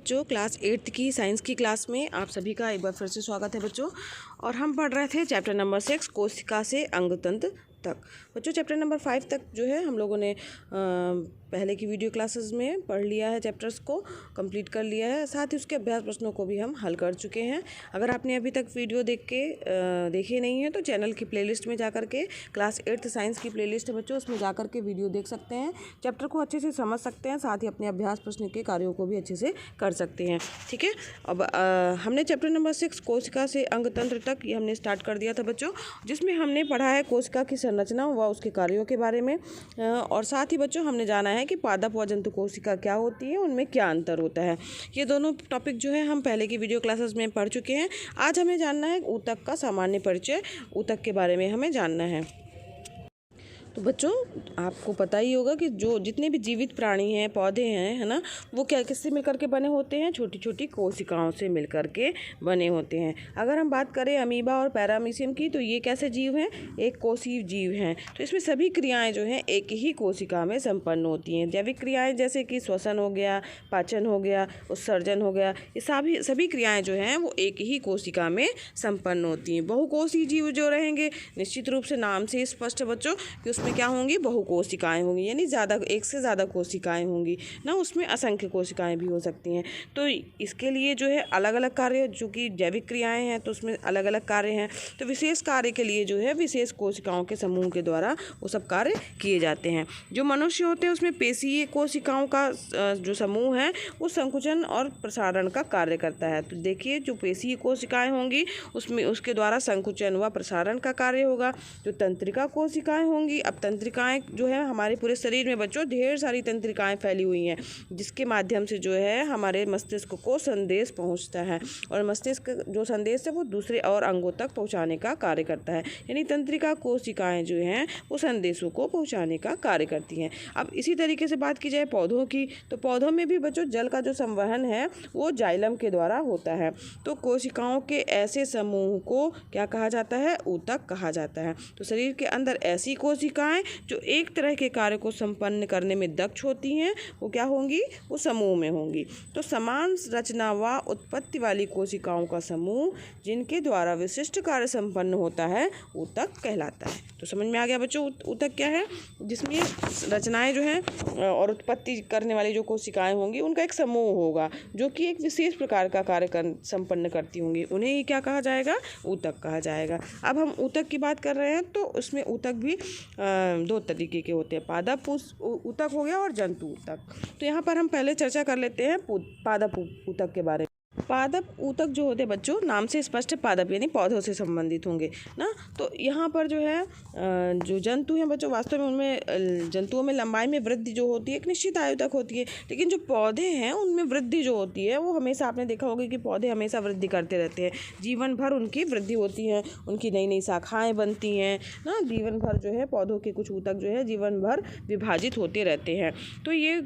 जो class 8th की science की क्लास में आप सभी का एक बार फिर से स्वागत है बच्चों। और हम पढ़ रहे थे चैप्टर नंबर 6 कोशिका से अंगतंत्र तक। बच्चों चैप्टर नंबर 5 तक जो है हम लोगों ने पहले की वीडियो क्लासेस में पढ़ लिया है, चैप्टर्स को कंप्लीट कर लिया है, साथ ही उसके अभ्यास प्रश्नों को भी हम हल कर चुके हैं। अगर आपने अभी तक वीडियो देखे नहीं है तो चैनल की प्लेलिस्ट में जाकर के क्लास 8th साइंस की प्लेलिस्ट है बच्चों, उसमें जाकर के वीडियो देख सकते हैं, चैप्टर को अच्छे से समझ सकते हैं, साथ ही अपने अभ्यास प्रश्न के कार्यों को भी अच्छे से कर सकते हैं। ठीक है, अब हमने चैप्टर नंबर 6 कोशिका से अंगतंत्र तक ये हमने स्टार्ट कर दिया था बच्चों, जिसमें हमने पढ़ा है कोशिका की संरचना व उसके कार्यों के बारे में, और साथ ही बच्चों हमने जाना है कि पादप व जंतु कोशिका क्या होती है, उनमें क्या अंतर होता है। ये दोनों टॉपिक जो है हम पहले की वीडियो क्लासेस में पढ़ चुके हैं। आज हमें जानना है ऊतक का सामान्य परिचय, ऊतक के बारे में हमें जानना है। तो बच्चों आपको पता ही होगा कि जो जितने भी जीवित प्राणी हैं, पौधे हैं, है ना, वो क्या किससे मिलकर के बने होते हैं? छोटी छोटी कोशिकाओं से मिलकर के बने होते हैं। अगर हम बात करें अमीबा और पैरामीशियम की, तो ये कैसे जीव हैं? एक कोशीय जीव हैं। तो इसमें सभी क्रियाएं जो हैं एक ही कोशिका में संपन्न होती हैं। जैविक क्रियाएं जैसे कि श्वसन हो गया, पाचन हो गया, उत्सर्जन हो गया, ये सभी क्रियाएँ जो हैं वो एक ही कोशिका में संपन्न होती हैं। बहुकोशीय जीव जो रहेंगे, निश्चित रूप से नाम से स्पष्ट है बच्चों कि उसमें क्या होंगी? बहुकोशिकाएं होंगी, यानी एक से ज़्यादा कोशिकाएं होंगी ना, उसमें असंख्य कोशिकाएं भी हो सकती हैं। तो इसके लिए जो है अलग अलग कार्य, जो कि जैविक क्रियाएं हैं तो उसमें अलग अलग कार्य हैं, तो विशेष कार्य के लिए जो है विशेष कोशिकाओं के समूह के द्वारा वो सब कार्य किए जाते हैं। जो मनुष्य होते हैं उसमें पेशीय कोशिकाओं का जो समूह है वो संकुचन और प्रसारण का कार्य करता है। तो देखिए, जो पेशीय कोशिकाएं होंगी उसमें उसके द्वारा संकुचन व प्रसारण का कार्य होगा। जो तंत्रिका कोशिकाएं होंगी, अब तंत्रिकाएं जो है हमारे पूरे शरीर में बच्चों ढेर सारी तंत्रिकाएं फैली हुई हैं, जिसके माध्यम से जो है हमारे मस्तिष्क को संदेश पहुंचता है, और मस्तिष्क जो संदेश है वो दूसरे और अंगों तक पहुंचाने का कार्य करता है। यानी तंत्रिका कोशिकाएं जो हैं वो संदेशों को पहुंचाने का कार्य करती हैं। अब इसी तरीके से बात की जाए पौधों की, तो पौधों में भी बच्चों जल का जो संवहन है वो जाइलम के द्वारा होता है। तो कोशिकाओं के ऐसे समूह को क्या कहा जाता है? ऊतक कहा जाता है। तो शरीर के अंदर ऐसी कोशिकाएं जो एक तरह के कार्य को संपन्न करने में दक्ष होती हैं वो क्या होंगी? वो समूह में होंगी। तो समान रचना व उत्पत्ति वाली कोशिकाओं का समूह जिनके द्वारा विशिष्ट कार्य संपन्न होता है ऊतक कहलाता है। तो समझ में आ गया बच्चों ऊतक क्या है? जिसमें रचनाएं जो हैं और उत्पत्ति करने वाली जो कोशिकाएं होंगी उनका एक समूह होगा जो कि एक विशेष प्रकार का कार्य संपन्न करती होंगी, उन्हें ही क्या कहा जाएगा? ऊतक कहा जाएगा। अब हम ऊतक की बात कर रहे हैं तो उसमें ऊतक भी दो तरीके के होते हैं, पादप ऊतक हो गया और जंतु ऊतक। तो यहाँ पर हम पहले चर्चा कर लेते हैं पादप ऊतक के बारे में। पादप ऊतक जो होते हैं बच्चों, नाम से स्पष्ट पादप यानी पौधों से संबंधित होंगे ना। तो यहाँ पर जो है जो जंतु हैं बच्चों, वास्तव में उनमें जंतुओं में लंबाई में वृद्धि जो होती है एक निश्चित आयु तक होती है, लेकिन जो पौधे हैं उनमें वृद्धि जो होती है वो हमेशा, आपने देखा होगा कि पौधे हमेशा वृद्धि करते रहते हैं, जीवन भर उनकी वृद्धि होती है, उनकी नई नई शाखाएँ बनती हैं ना, जीवन भर जो है पौधों के कुछ ऊतक जो है जीवन भर विभाजित होते रहते हैं। तो ये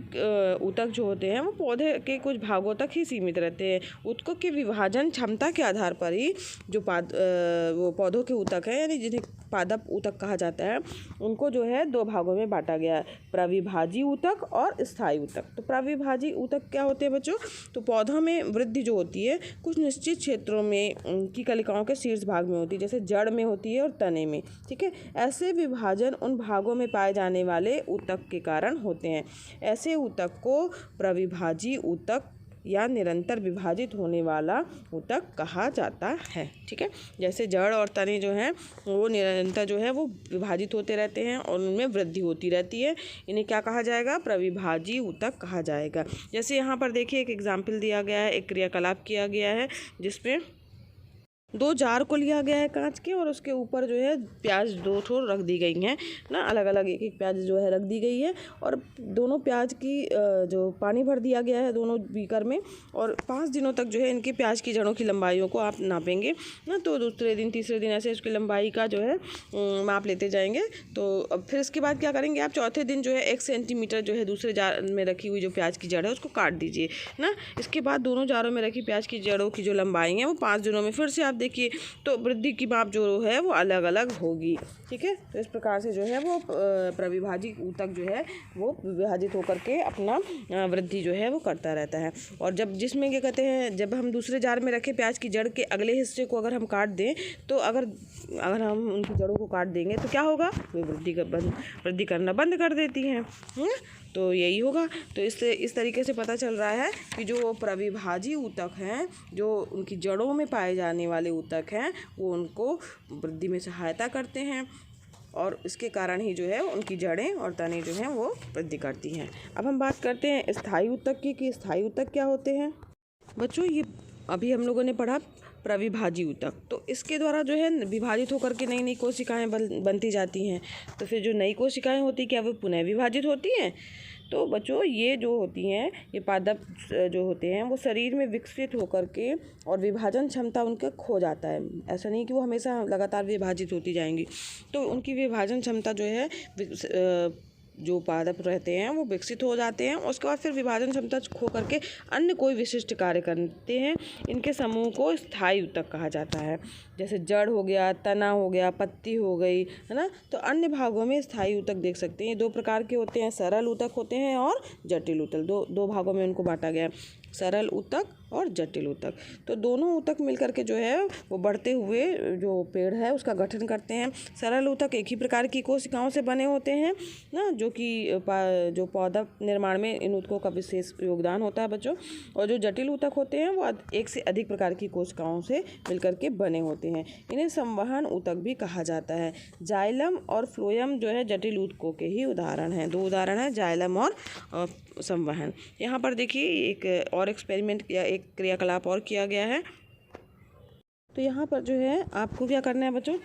ऊतक जो होते हैं वो पौधे के कुछ भागों तक ही सीमित रहते हैं। ऊतकों के विभाजन क्षमता के आधार पर ही जो वो पौधों के ऊतक है, यानी जिन्हें पादप ऊतक कहा जाता है, उनको जो है दो भागों में बांटा गया है, प्रविभाजी ऊतक और स्थायी ऊतक। तो प्रविभाजी ऊतक क्या होते हैं बच्चों? तो पौधों में वृद्धि जो होती है कुछ निश्चित क्षेत्रों में की कलिकाओं के शीर्ष भाग में होती है, जैसे जड़ में होती है और तने में। ठीक है, ऐसे विभाजन उन भागों में पाए जाने वाले ऊतक के कारण होते हैं। ऐसे ऊतक को प्रविभाजी ऊतक या निरंतर विभाजित होने वाला ऊतक कहा जाता है। ठीक है, जैसे जड़ और तने जो हैं वो निरंतर जो है वो विभाजित होते रहते हैं और उनमें वृद्धि होती रहती है, इन्हें क्या कहा जाएगा? प्रविभाजी ऊतक कहा जाएगा। जैसे यहाँ पर देखिए एक एग्जाम्पल दिया गया है, एक क्रियाकलाप किया गया है जिसमें दो जार को लिया गया है कांच के, और उसके ऊपर जो है प्याज दो ठो रख दी गई हैं ना, अलग अलग एक एक प्याज जो है रख दी गई है, और दोनों प्याज की जो पानी भर दिया गया है दोनों बीकर में, और 5 दिनों तक जो है इनकी प्याज की जड़ों की लंबाइयों को आप नापेंगे ना। तो दूसरे दिन तीसरे दिन ऐसे उसकी लंबाई का जो है माप लेते जाएंगे। तो अब फिर इसके बाद क्या करेंगे आप? चौथे दिन जो है 1 सेंटीमीटर जो है दूसरे जार में रखी हुई जो प्याज की जड़ है उसको काट दीजिए ना। इसके बाद दोनों जारों में रखी प्याज की जड़ों की जो लंबाई है वो 5 दिनों में फिर से आप देखिए, तो वृद्धि की माप जो है वो अलग अलग होगी। ठीक है, तो इस प्रकार से जो है वो प्रविभाजी ऊतक जो है वो विभाजित होकर के अपना वृद्धि जो है वो करता रहता है। और जब जिसमें क्या कहते हैं, जब हम दूसरे जार में रखें प्याज की जड़ के अगले हिस्से को अगर हम काट दें, तो अगर हम उनकी जड़ों को काट देंगे तो क्या होगा, वो वृद्धि करना बंद कर देती हैं। तो यही होगा। तो इससे इस तरीके से पता चल रहा है कि जो प्रविभाजी ऊतक हैं, जो उनकी जड़ों में पाए जाने वाले ऊतक हैं, वो उनको वृद्धि में सहायता करते हैं और इसके कारण ही जो है उनकी जड़ें और तने जो हैं वो वृद्धि करती हैं। अब हम बात करते हैं स्थायी ऊतक की कि स्थायी ऊतक क्या होते हैं। बच्चों, ये अभी हम लोगों ने पढ़ा प्रविभाजी ऊतक, तो इसके द्वारा जो है विभाजित होकर के नई नई कोशिकाएं बनती जाती हैं। तो फिर जो नई कोशिकाएं होती क्या वो पुनः विभाजित होती हैं। तो बच्चों, ये जो होती हैं, ये पादप जो होते हैं वो शरीर में विकसित होकर के और विभाजन क्षमता उनका खो जाता है। ऐसा नहीं कि वो हमेशा लगातार विभाजित होती जाएंगी, तो उनकी विभाजन क्षमता जो है जो पादप रहते हैं वो विकसित हो जाते हैं। उसके बाद फिर विभाजन क्षमता खो करके अन्य कोई विशिष्ट कार्य करते हैं। इनके समूह को स्थायी ऊतक कहा जाता है। जैसे जड़ हो गया, तना हो गया, पत्ती हो गई, है ना। तो अन्य भागों में स्थायी ऊतक देख सकते हैं। ये दो प्रकार के होते हैं, सरल ऊतक होते हैं और जटिल ऊतक। दो भागों में उनको बांटा गया है, सरल ऊतक और जटिल ऊतक। तो दोनों ऊतक मिलकर के जो है वो बढ़ते हुए जो पेड़ है उसका गठन करते हैं। सरल ऊतक एक ही प्रकार की कोशिकाओं से बने होते हैं ना, जो कि जो पौधा निर्माण में इन ऊतकों का विशेष योगदान होता है बच्चों। और जो जटिल ऊतक होते हैं वो एक से अधिक प्रकार की कोशिकाओं से मिलकर के बने होते हैं। इन्हें संवहन ऊतक भी कहा जाता है। जाइलम और फ्लोएम जो है जटिल ऊतकों के ही उदाहरण हैं। दो उदाहरण हैं, जाइलम और संवहन। यहाँ पर देखिए एक और एक्सपेरिमेंट या एक क्रियाकलाप और किया गया है। तो यहाँ पर जो है आपको क्या करना है बच्चों,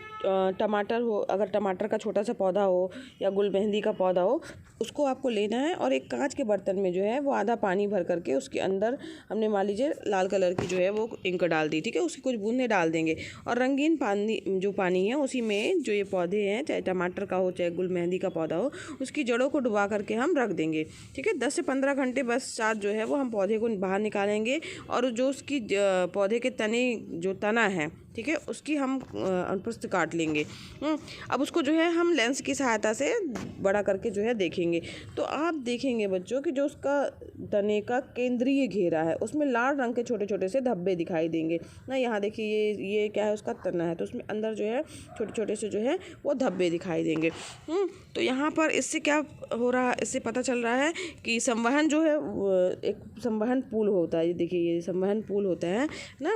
टमाटर हो, अगर टमाटर का छोटा सा पौधा हो या गुलमेहंदी का पौधा हो, उसको आपको लेना है और एक कांच के बर्तन में जो है वो आधा पानी भर करके उसके अंदर हमने मान लीजिए लाल कलर की जो है वो इंक डाल दी। ठीक है, उसकी कुछ बूंदें डाल देंगे और रंगीन पानी है उसी में जो ये पौधे हैं, चाहे टमाटर का हो चाहे गुलमेहंदी का पौधा हो, उसकी जड़ों को डुबा करके हम रख देंगे। ठीक है, 10 से 15 घंटे बस साथ जो है वो हम पौधे को बाहर निकालेंगे और जो उसकी पौधे के तने जो तना है, ठीक है, उसकी हम अनुप्रस्थ काट लेंगे। अब उसको जो है हम लेंस की सहायता से बड़ा करके जो है देखेंगे। तो आप देखेंगे बच्चों कि जो उसका तने का केंद्रीय घेरा है उसमें लाल रंग के छोटे छोटे से धब्बे दिखाई देंगे ना। यहाँ देखिए ये क्या है, उसका तना है, तो उसमें अंदर जो है छोटे छोटे से जो है वो धब्बे दिखाई देंगे। तो यहाँ पर इससे क्या हो रहा है, इससे पता चल रहा है कि संवहन जो है एक संवहन पूल होता है। देखिए ये संवहन पूल होता है ना,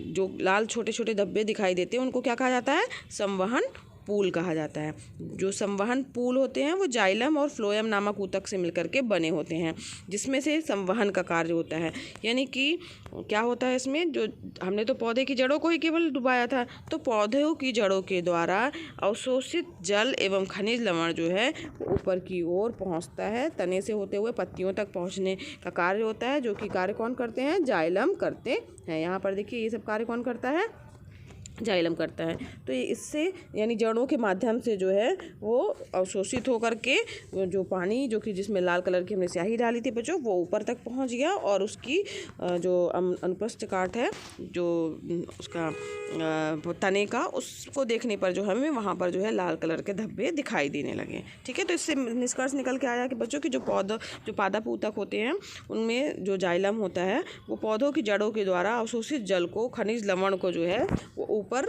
जो लाल छोटे छोटे धब्बे दिखाई देते हैं उनको क्या कहा जाता है, संवहन पूल कहा जाता है। जो संवहन पूल होते हैं वो जाइलम और फ्लोएम नामक ऊतक से मिलकर के बने होते हैं, जिसमें से संवहन का कार्य होता है। यानी कि क्या होता है इसमें, जो हमने तो पौधे की जड़ों को ही केवल डुबाया था, तो पौधों की जड़ों के द्वारा अवशोषित जल एवं खनिज लवण जो है वो ऊपर की ओर पहुंचता है, तने से होते हुए पत्तियों तक पहुंचने का कार्य होता है, जो कि कार्य कौन करते हैं, जाइलम करते हैं। यहाँ पर देखिए ये सब कार्य कौन करता है, जाइलम करता है। तो ये इससे यानी जड़ों के माध्यम से जो है वो अवशोषित होकर के जो पानी जो कि जिसमें लाल कलर की हमने स्याही डाली थी बच्चों, वो ऊपर तक पहुंच गया और उसकी जो अनुप्रस्थ काट है, जो उसका तने का, उसको देखने पर जो हमें वहाँ पर जो है लाल कलर के धब्बे दिखाई देने लगे। ठीक है, तो इससे निष्कर्ष निकल के आया कि बच्चों की जो पादप ऊतक होते हैं उनमें जो जाइलम होता है वो पौधों की जड़ों के द्वारा अवशोषित जल को, खनिज लवण को जो है वो ऊपर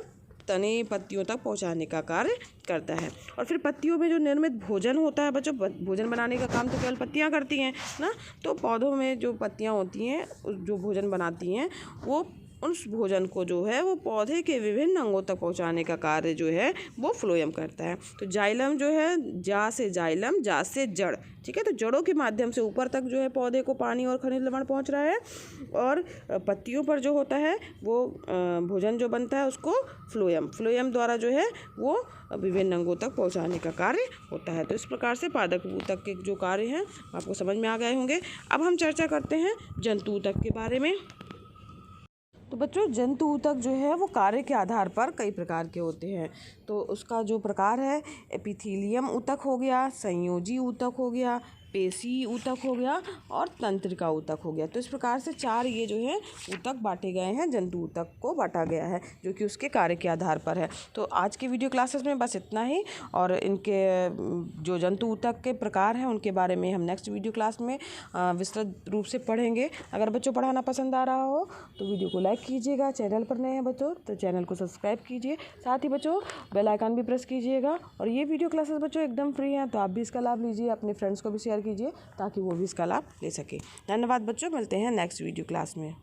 तने पत्तियों तक पहुंचाने का कार्य करता है। और फिर पत्तियों में जो निर्मित भोजन होता है बच्चों, भोजन बनाने का काम तो केवल पत्तियां करती हैं ना। तो पौधों में जो पत्तियां होती हैं जो भोजन बनाती हैं, वो उस भोजन को जो है वो पौधे के विभिन्न अंगों तक पहुंचाने का कार्य जो है वो फ्लोएम करता है। तो जाइलम जो है जा से जाइलम, जा से जड़। ठीक है, तो जड़ों के माध्यम से ऊपर तक जो है पौधे को पानी और खनिज लवण पहुंच रहा है, और पत्तियों पर जो होता है वो भोजन जो बनता है उसको फ्लोएम द्वारा जो है वो विभिन्न अंगों तक पहुंचाने का कार्य होता है। तो इस प्रकार से पादप ऊतक के जो कार्य हैं आपको समझ में आ गए होंगे। अब हम चर्चा करते हैं जंतु ऊतक के बारे में। तो बच्चों, जंतु ऊतक जो है वो कार्य के आधार पर कई प्रकार के होते हैं। तो उसका जो प्रकार है, एपिथीलियम ऊतक हो गया, संयोजी ऊतक हो गया, पेशी ऊतक हो गया और तंत्रिका ऊतक हो गया। तो इस प्रकार से 4 ये जो है ऊतक बांटे गए हैं, जंतु ऊतक को बांटा गया है जो कि उसके कार्य के आधार पर है। तो आज की वीडियो क्लासेस में बस इतना ही, और इनके जो जंतु ऊतक के प्रकार हैं उनके बारे में हम नेक्स्ट वीडियो क्लास में विस्तृत रूप से पढ़ेंगे। अगर बच्चों पढ़ाना पसंद आ रहा हो तो वीडियो को लाइक कीजिएगा, चैनल पर नए हैं बच्चों तो चैनल को सब्सक्राइब कीजिए, साथ ही बच्चों बेल आइकन भी प्रेस कीजिएगा। और ये वीडियो क्लासेस बच्चों एकदम फ्री हैं, तो आप भी इसका लाभ लीजिए, अपने फ्रेंड्स को भी शेयर कीजिए ताकि वो भी इसका लाभ ले सके। धन्यवाद बच्चों, मिलते हैं नेक्स्ट वीडियो क्लास में।